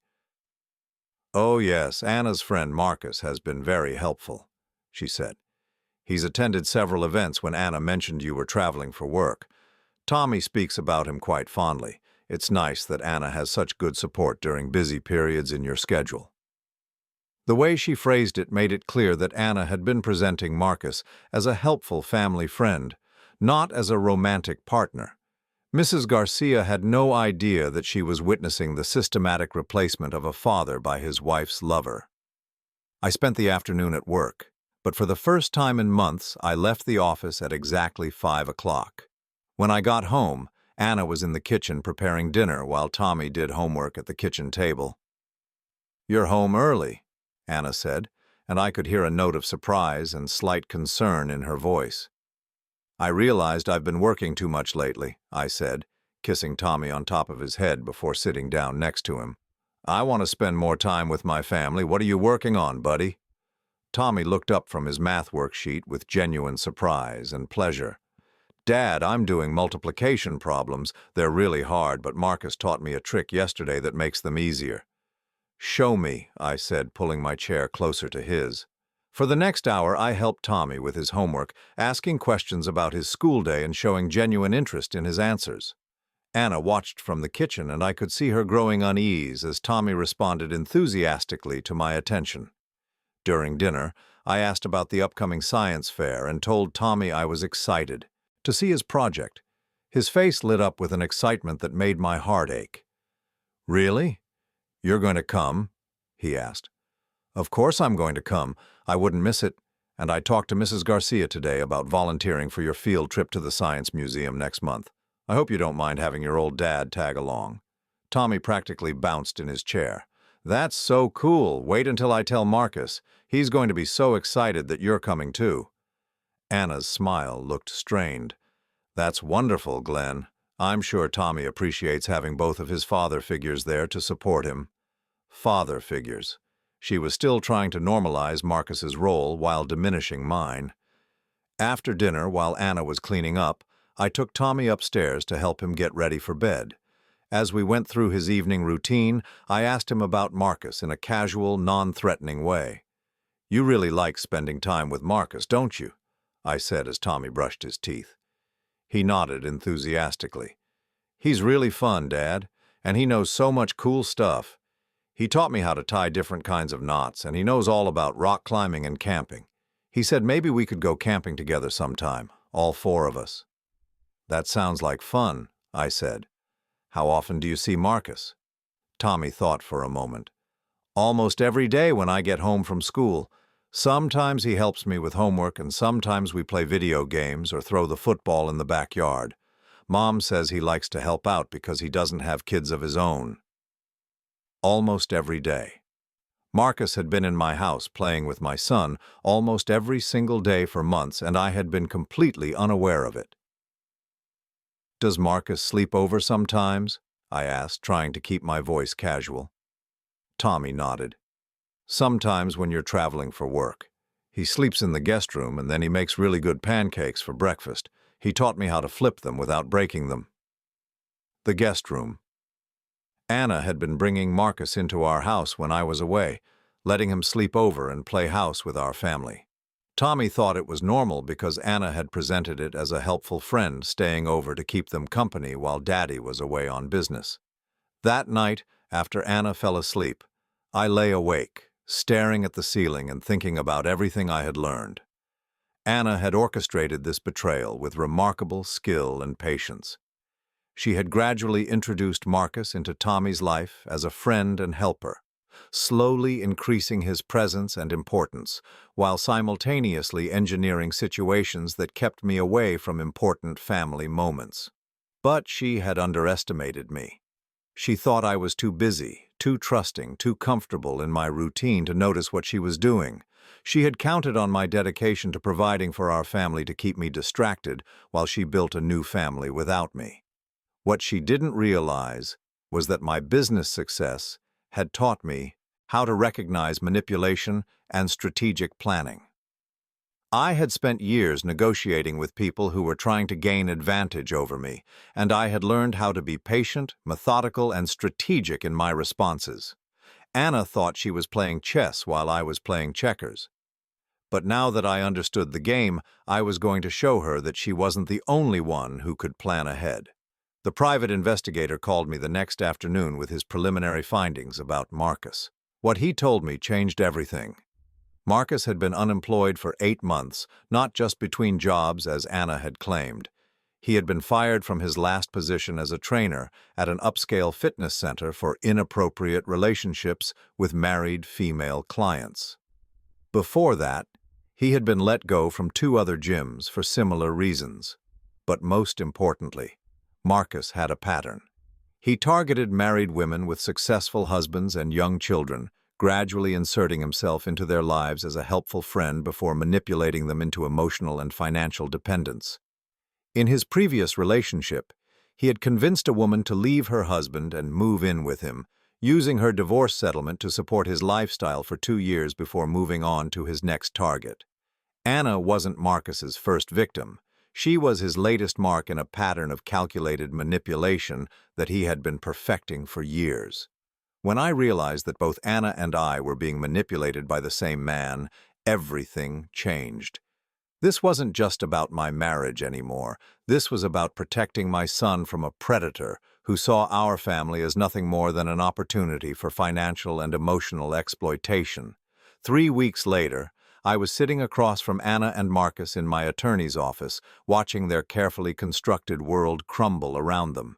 "Oh yes, Anna's friend Marcus has been very helpful," she said. "He's attended several events when Anna mentioned you were traveling for work. Tommy speaks about him quite fondly. It's nice that Anna has such good support during busy periods in your schedule." The way she phrased it made it clear that Anna had been presenting Marcus as a helpful family friend, not as a romantic partner. Mrs. Garcia had no idea that she was witnessing the systematic replacement of a father by his wife's lover. I spent the afternoon at work, but for the first time in months I left the office at exactly 5 o'clock. When I got home, Anna was in the kitchen preparing dinner while Tommy did homework at the kitchen table. "You're home early," Anna said, and I could hear a note of surprise and slight concern in her voice. "I realized I've been working too much lately," I said, kissing Tommy on top of his head before sitting down next to him. "I want to spend more time with my family. What are you working on, buddy?" Tommy looked up from his math worksheet with genuine surprise and pleasure. "Dad, I'm doing multiplication problems. They're really hard, but Marcus taught me a trick yesterday that makes them easier." "Show me," I said, pulling my chair closer to his. For the next hour, I helped Tommy with his homework, asking questions about his school day and showing genuine interest in his answers. Anna watched from the kitchen, and I could see her growing unease as Tommy responded enthusiastically to my attention. During dinner, I asked about the upcoming science fair and told Tommy I was excited to see his project. His face lit up with an excitement that made my heart ache. "Really? You're going to come?" he asked. "Of course I'm going to come. I wouldn't miss it. And I talked to Mrs. Garcia today about volunteering for your field trip to the Science Museum next month. I hope you don't mind having your old dad tag along." Tommy practically bounced in his chair. "That's so cool. Wait until I tell Marcus. He's going to be so excited that you're coming too." Anna's smile looked strained. "That's wonderful, Glenn. I'm sure Tommy appreciates having both of his father figures there to support him." Father figures. She was still trying to normalize Marcus's role while diminishing mine. After dinner, while Anna was cleaning up, I took Tommy upstairs to help him get ready for bed. As we went through his evening routine, I asked him about Marcus in a casual, non-threatening way. "You really like spending time with Marcus, don't you?" I said as Tommy brushed his teeth. He nodded enthusiastically. "He's really fun, Dad, and he knows so much cool stuff. He taught me how to tie different kinds of knots, and he knows all about rock climbing and camping. He said maybe we could go camping together sometime, all four of us." "That sounds like fun," I said. "How often do you see Marcus?" Tommy thought for a moment. "Almost every day when I get home from school. Sometimes he helps me with homework, and sometimes we play video games or throw the football in the backyard. Mom says he likes to help out because he doesn't have kids of his own." Almost every day. Marcus had been in my house playing with my son almost every single day for months, and I had been completely unaware of it. "Does Marcus sleep over sometimes?" I asked, trying to keep my voice casual. Tommy nodded. "Sometimes when you're traveling for work. He sleeps in the guest room, and then he makes really good pancakes for breakfast. He taught me how to flip them without breaking them." The guest room. Anna had been bringing Marcus into our house when I was away, letting him sleep over and play house with our family. Tommy thought it was normal because Anna had presented it as a helpful friend staying over to keep them company while Daddy was away on business. That night, after Anna fell asleep, I lay awake, staring at the ceiling and thinking about everything I had learned. Anna had orchestrated this betrayal with remarkable skill and patience. She had gradually introduced Marcus into Tommy's life as a friend and helper, slowly increasing his presence and importance, while simultaneously engineering situations that kept me away from important family moments. But she had underestimated me. She thought I was too busy, too trusting, too comfortable in my routine to notice what she was doing. She had counted on my dedication to providing for our family to keep me distracted while she built a new family without me. What she didn't realize was that my business success had taught me how to recognize manipulation and strategic planning. I had spent years negotiating with people who were trying to gain advantage over me, and I had learned how to be patient, methodical, and strategic in my responses. Anna thought she was playing chess while I was playing checkers. But now that I understood the game, I was going to show her that she wasn't the only one who could plan ahead. The private investigator called me the next afternoon with his preliminary findings about Marcus. What he told me changed everything. Marcus had been unemployed for 8 months, not just between jobs as Anna had claimed. He had been fired from his last position as a trainer at an upscale fitness center for inappropriate relationships with married female clients. Before that, he had been let go from 2 other gyms for similar reasons. But most importantly, Marcus had a pattern. He targeted married women with successful husbands and young children, gradually inserting himself into their lives as a helpful friend before manipulating them into emotional and financial dependence. In his previous relationship, he had convinced a woman to leave her husband and move in with him, using her divorce settlement to support his lifestyle for 2 years before moving on to his next target. Anna wasn't Marcus's first victim. She was his latest mark in a pattern of calculated manipulation that he had been perfecting for years. When I realized that both Anna and I were being manipulated by the same man, everything changed. This wasn't just about my marriage anymore. This was about protecting my son from a predator who saw our family as nothing more than an opportunity for financial and emotional exploitation. 3 weeks later, I was sitting across from Anna and Marcus in my attorney's office, watching their carefully constructed world crumble around them.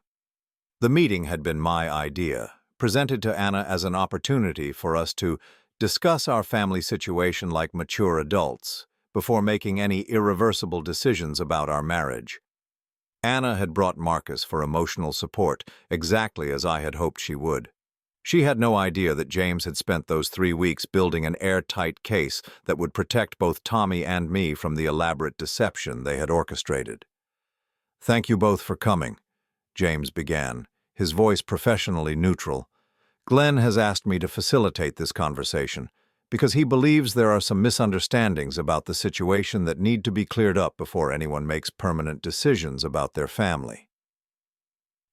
The meeting had been my idea, presented to Anna as an opportunity for us to discuss our family situation like mature adults, before making any irreversible decisions about our marriage. Anna had brought Marcus for emotional support, exactly as I had hoped she would. She had no idea that James had spent those 3 weeks building an airtight case that would protect both Tommy and me from the elaborate deception they had orchestrated. "Thank you both for coming," James began, his voice professionally neutral. "Glenn has asked me to facilitate this conversation, because he believes there are some misunderstandings about the situation that need to be cleared up before anyone makes permanent decisions about their family."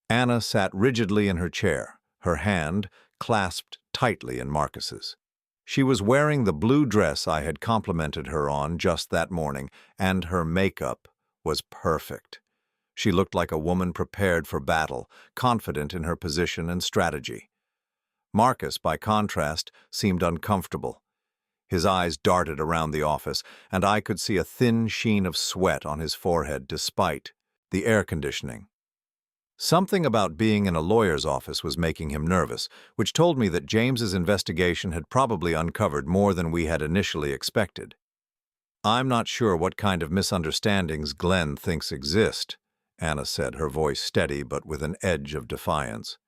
Anna sat rigidly in her chair, her hand clasped tightly in Marcus's. She was wearing the blue dress I had complimented her on just that morning, and her makeup was perfect. She looked like a woman prepared for battle, confident in her position and strategy. Marcus, by contrast, seemed uncomfortable. His eyes darted around the office, and I could see a thin sheen of sweat on his forehead despite the air conditioning. Something about being in a lawyer's office was making him nervous, which told me that James's investigation had probably uncovered more than we had initially expected. "I'm not sure what kind of misunderstandings Glenn thinks exist," Anna said, her voice steady but with an edge of defiance.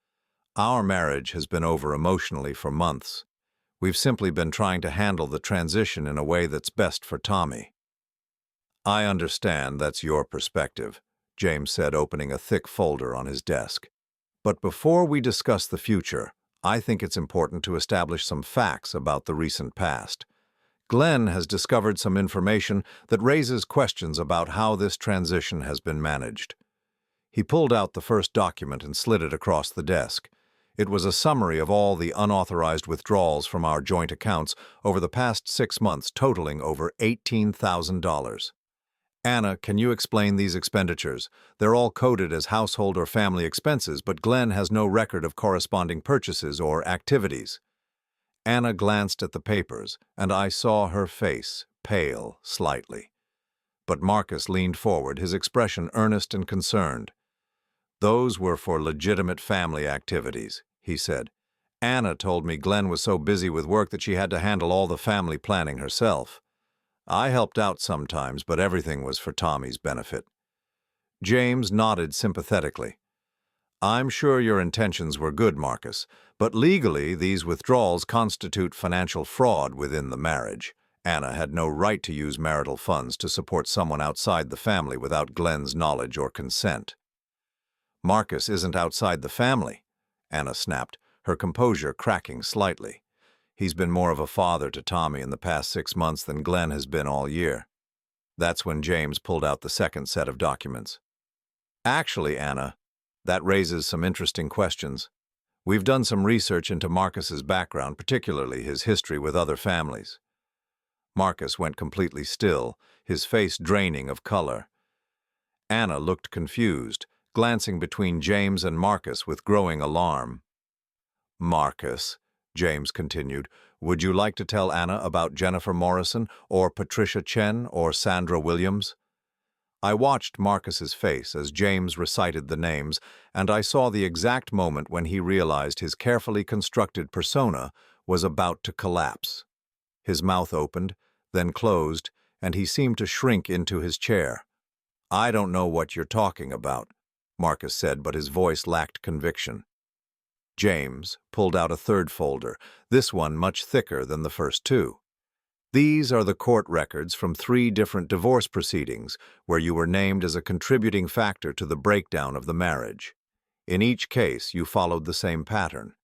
"Our marriage has been over emotionally for months. We've simply been trying to handle the transition in a way that's best for Tommy." "I understand that's your perspective," James said, opening a thick folder on his desk. "But before we discuss the future, I think it's important to establish some facts about the recent past. Glenn has discovered some information that raises questions about how this transition has been managed." He pulled out the first document and slid it across the desk. It was a summary of all the unauthorized withdrawals from our joint accounts over the past 6 months, totaling over $18,000. "Anna, can you explain these expenditures? They're all coded as household or family expenses, but Glenn has no record of corresponding purchases or activities." Anna glanced at the papers, and I saw her face pale slightly. But Marcus leaned forward, his expression earnest and concerned. "Those were for legitimate family activities," he said. "Anna told me Glenn was so busy with work that she had to handle all the family planning herself. I helped out sometimes, but everything was for Tommy's benefit." James nodded sympathetically. "I'm sure your intentions were good, Marcus, but legally these withdrawals constitute financial fraud within the marriage. Anna had no right to use marital funds to support someone outside the family without Glenn's knowledge or consent." "Marcus isn't outside the family," Anna snapped, her composure cracking slightly. "He's been more of a father to Tommy in the past 6 months than Glenn has been all year." That's when James pulled out the second set of documents. "Actually, Anna, that raises some interesting questions. We've done some research into Marcus's background, particularly his history with other families." Marcus went completely still, his face draining of color. Anna looked confused, glancing between James and Marcus with growing alarm. "Marcus," James continued, "would you like to tell Anna about Jennifer Morrison, or Patricia Chen, or Sandra Williams?" I watched Marcus's face as James recited the names, and I saw the exact moment when he realized his carefully constructed persona was about to collapse. His mouth opened, then closed, and he seemed to shrink into his chair. "I don't know what you're talking about," Marcus said, but his voice lacked conviction. James pulled out a third folder, this one much thicker than the first two. "These are the court records from 3 different divorce proceedings where you were named as a contributing factor to the breakdown of the marriage. In each case, you followed the same pattern.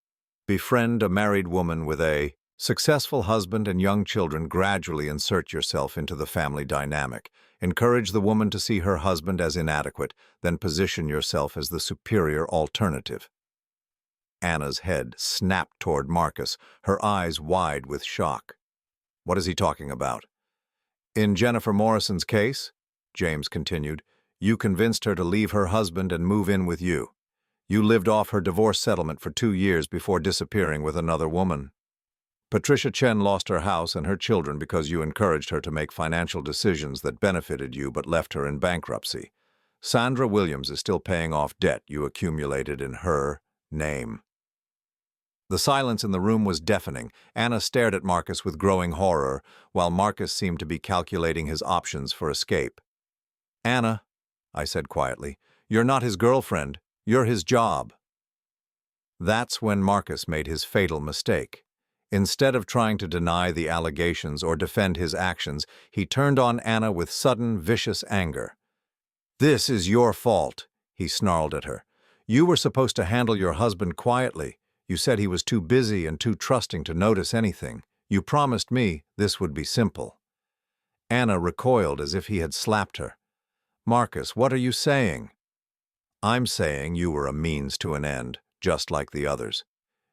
Befriend a married woman with a successful husband and young children, gradually insert yourself into the family dynamic. Encourage the woman to see her husband as inadequate, then position yourself as the superior alternative." Anna's head snapped toward Marcus, her eyes wide with shock. "What is he talking about?" In Jennifer Morrison's case, James continued, you convinced her to leave her husband and move in with you. You lived off her divorce settlement for 2 years before disappearing with another woman. Patricia Chen lost her house and her children because you encouraged her to make financial decisions that benefited you but left her in bankruptcy. Sandra Williams is still paying off debt you accumulated in her name. The silence in the room was deafening. Anna stared at Marcus with growing horror, while Marcus seemed to be calculating his options for escape. Anna, I said quietly, you're not his girlfriend, you're his job. That's when Marcus made his fatal mistake. Instead of trying to deny the allegations or defend his actions, he turned on Anna with sudden, vicious anger. This is your fault, he snarled at her. You were supposed to handle your husband quietly. You said he was too busy and too trusting to notice anything. You promised me this would be simple. Anna recoiled as if he had slapped her. Marcus, what are you saying? I'm saying you were a means to an end, just like the others.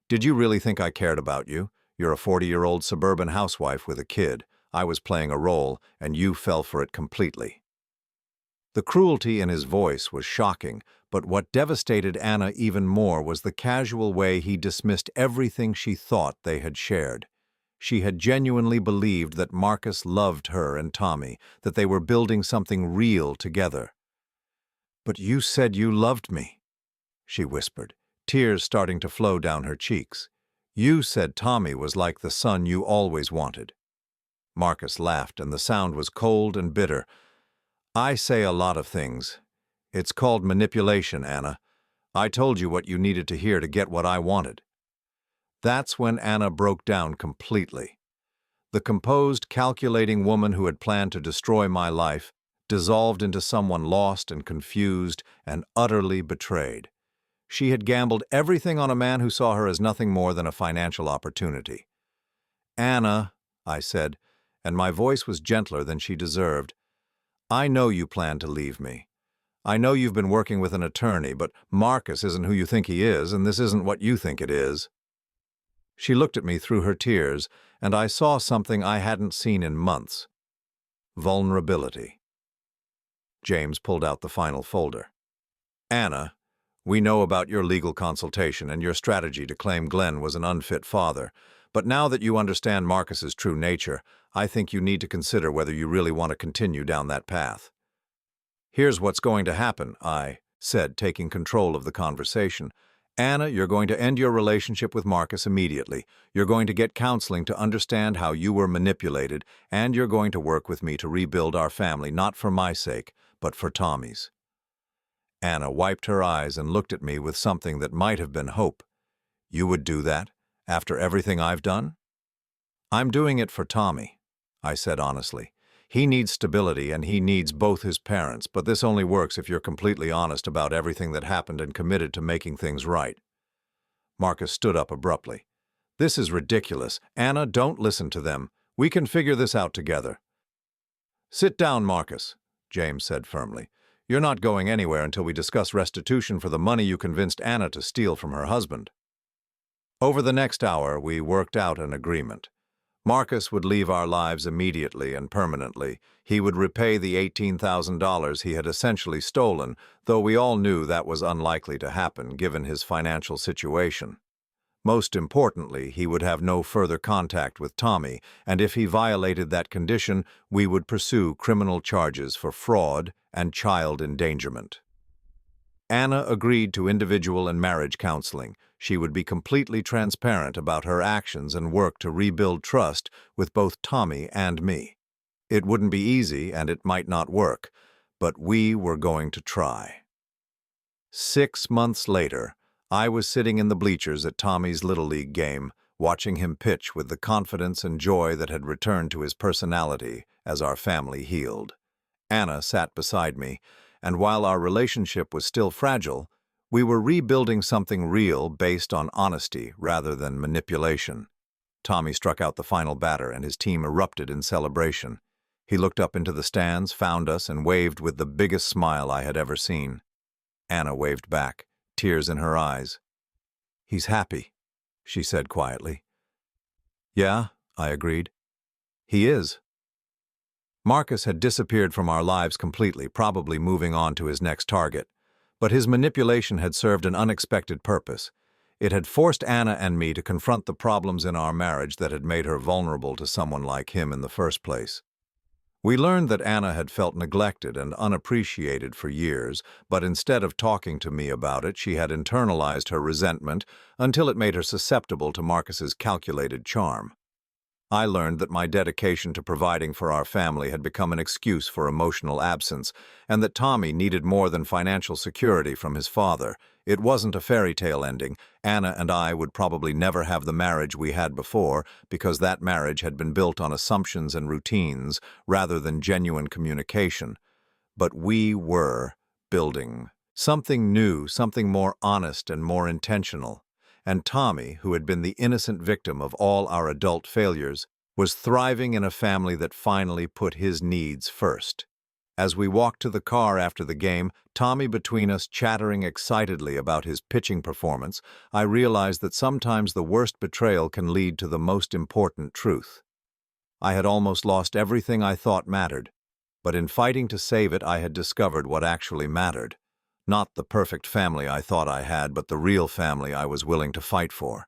Did you really think I cared about you? You're a 40-year-old suburban housewife with a kid. I was playing a role, and you fell for it completely. The cruelty in his voice was shocking, but what devastated Anna even more was the casual way he dismissed everything she thought they had shared. She had genuinely believed that Marcus loved her and Tommy, that they were building something real together. But you said you loved me, she whispered, tears starting to flow down her cheeks. You said Tommy was like the son you always wanted. Marcus laughed, and the sound was cold and bitter. I say a lot of things. It's called manipulation, Anna. I told you what you needed to hear to get what I wanted. That's when Anna broke down completely. The composed, calculating woman who had planned to destroy my life dissolved into someone lost and confused and utterly betrayed. She had gambled everything on a man who saw her as nothing more than a financial opportunity. Anna, I said, and my voice was gentler than she deserved, I know you plan to leave me. I know you've been working with an attorney, but Marcus isn't who you think he is, and this isn't what you think it is. She looked at me through her tears, and I saw something I hadn't seen in months. Vulnerability. James pulled out the final folder. Anna, we know about your legal consultation and your strategy to claim Glenn was an unfit father, but now that you understand Marcus's true nature, I think you need to consider whether you really want to continue down that path. Here's what's going to happen, I said, taking control of the conversation. Anna, you're going to end your relationship with Marcus immediately. You're going to get counseling to understand how you were manipulated, and you're going to work with me to rebuild our family, not for my sake, but for Tommy's. Anna wiped her eyes and looked at me with something that might have been hope. You would do that, after everything I've done? I'm doing it for Tommy, I said honestly. He needs stability and he needs both his parents, but this only works if you're completely honest about everything that happened and committed to making things right. Marcus stood up abruptly. This is ridiculous. Anna, don't listen to them. We can figure this out together. Sit down, Marcus, James said firmly. You're not going anywhere until we discuss restitution for the money you convinced Anna to steal from her husband. Over the next hour, we worked out an agreement. Marcus would leave our lives immediately and permanently. He would repay the $18,000 he had essentially stolen, though we all knew that was unlikely to happen given his financial situation. Most importantly, he would have no further contact with Tommy, and if he violated that condition, we would pursue criminal charges for fraud and child endangerment. Anna agreed to individual and marriage counseling. She would be completely transparent about her actions and work to rebuild trust with both Tommy and me. It wouldn't be easy and it might not work, but we were going to try. 6 months later, I was sitting in the bleachers at Tommy's Little League game, watching him pitch with the confidence and joy that had returned to his personality as our family healed. Anna sat beside me, and while our relationship was still fragile, we were rebuilding something real based on honesty rather than manipulation. Tommy struck out the final batter and his team erupted in celebration. He looked up into the stands, found us, and waved with the biggest smile I had ever seen. Anna waved back, tears in her eyes. He's happy, she said quietly. Yeah, I agreed. He is. Marcus had disappeared from our lives completely, probably moving on to his next target. But his manipulation had served an unexpected purpose. It had forced Anna and me to confront the problems in our marriage that had made her vulnerable to someone like him in the first place. We learned that Anna had felt neglected and unappreciated for years, but instead of talking to me about it, she had internalized her resentment until it made her susceptible to Marcus's calculated charm. I learned that my dedication to providing for our family had become an excuse for emotional absence, and that Tommy needed more than financial security from his father. It wasn't a fairy tale ending. Anna and I would probably never have the marriage we had before, because that marriage had been built on assumptions and routines rather than genuine communication. But we were building something new, something more honest and more intentional. And Tommy, who had been the innocent victim of all our adult failures, was thriving in a family that finally put his needs first. As we walked to the car after the game, Tommy between us chattering excitedly about his pitching performance, I realized that sometimes the worst betrayal can lead to the most important truth. I had almost lost everything I thought mattered, but in fighting to save it, I had discovered what actually mattered. Not the perfect family I thought I had, but the real family I was willing to fight for.